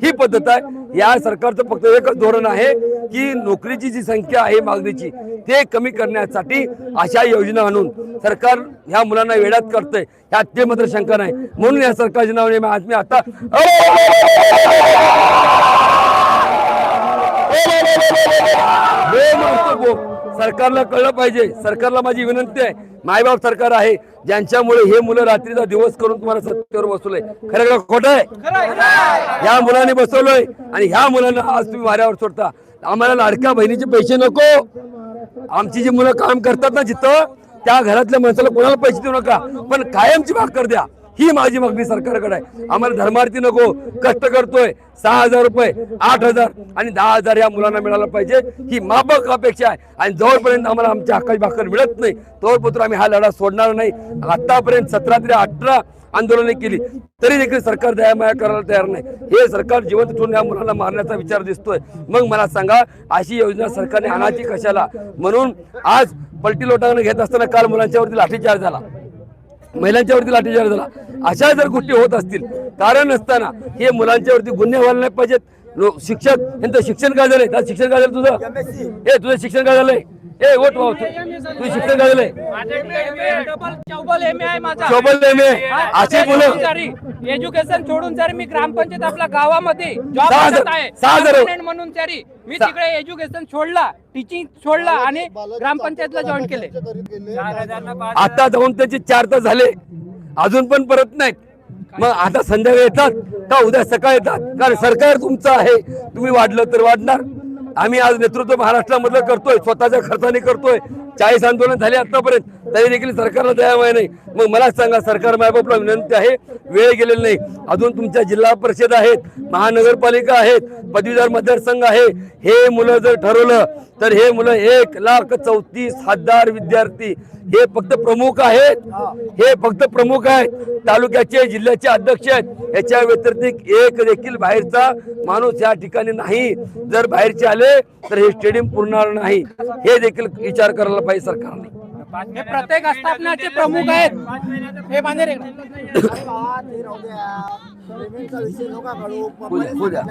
ही पद्धत आहे। या सरकारचं फक्त एकच धोरण आहे की नोकरीची जी संख्या आहे मागणीची ते कमी करण्यासाठी अशा योजना आणून सरकार ह्या मुलांना वेड्यात करतंय, ह्यात ते मात्र शंका नाही। म्हणून या सरकारच्या नावाने आज मी आता सरकारला कळलं पाहिजे। सरकारला माझी विनंती आहे, मायबाप सरकार आहे ज्यांच्यामुळे हे मुलं रात्रीचा दिवस करून तुम्हाला सत्तेवर बसवलंय, खरं का खोटं आहे? ह्या मुलांनी बसवलंय आणि ह्या मुलांना आज तुम्ही वाऱ्यावर सोडता। आम्हाला लाडक्या बहिणीचे पैसे नको, आमची जी मुलं काम करतात ना जिथं त्या घरातल्या माणसाला कोणाला पैसे देऊ नका, पण कायमची भाकर द्या, ही माझी मागणी सरकारकडे आहे। आम्हाला धर्मार्थी नको, कष्ट करतोय 6,000 रुपये 8,000 आणि 10,000 या मुलांना मिळालं पाहिजे, ही माफक अपेक्षा आहे। आणि जोपर्यंत आम्हाला आमच्या हक्काची भाकर मिळत नाही तोपर्यंत आम्ही हा लढा सोडणार नाही। आतापर्यंत 17 ते 18 आंदोलने केली तरी देखील सरकार दयामाया करायला तयार नाही। हे सरकार जिवंत ठेवून या मुलांना मारण्याचा विचार दिसतोय। मग मला सांगा अशी योजना सरकारने आणायची कशाला? म्हणून आज पलटी लोटांना घेत असताना काल मुलांच्यावरती लाठीचार्ज झाला, महिलांच्यावरती लाठीचार्ज झाला। अशा जर गोष्टी होत असतील कारण नसताना हे मुलांच्यावरती गुन्हे व्हायला नाही पाहिजेत। शिक्षक यांचं शिक्षण काय झालंय? त्यात शिक्षण काय झालं तुझं? तुझं शिक्षण काय झालंय? वोट तुझं शिक्षण काय झालंय? चौबल असे मुलं एज्युकेशन सोडून जर मी ग्रामपंचायत आपल्या गावामध्ये जॉब 6,000 म्हणून तरी मी तिकडे एज्युकेशन सोडला, टीचिंग सोडला आणि ग्रामपंचायतला जॉईन केले। आता जाऊन त्याचे 4 तास झाले अजून पण परत नाहीत। मग आता संध्याकाळी येतात का उद्या सकाळी येतात? कारण सरकार तुमचं आहे, तुम्ही वाढलं तर वाढणार। आम्ही आज नेतृत्व महाराष्ट्रामधलं करतोय, स्वतःच्या खर्चाने करतोय। 40 आंदोलन झाले आतापर्यंत तरी देखील सरकारला दयामाया नाही। मग मला सांगा सरकार मायबापला विनंती आहे, वेळ गेलेला नाही अजून, तुमच्या जिल्हा परिषद आहेत, महानगरपालिका आहेत, पदवीधर मतदारसंघ आहे। हे मुलं जर ठरवलं तर हे मुलं 1,34,000 विद्यार्थी हे फक्त प्रमुख आहेत, हे फक्त प्रमुख आहेत, तालुक्याचे जिल्ह्याचे अध्यक्ष आहेत। याच्या व्यतिरिक्त एक देखील बाहेरचा माणूस या ठिकाणी नाही। जर बाहेरचे आले तर हे स्टेडियम पुरणार नाही, हे देखील विचार करायला पाहिजे सरकारने। हे प्रत्येक आस्थापनाचे प्रमुख आहेत। हे बांधेरे हो द्या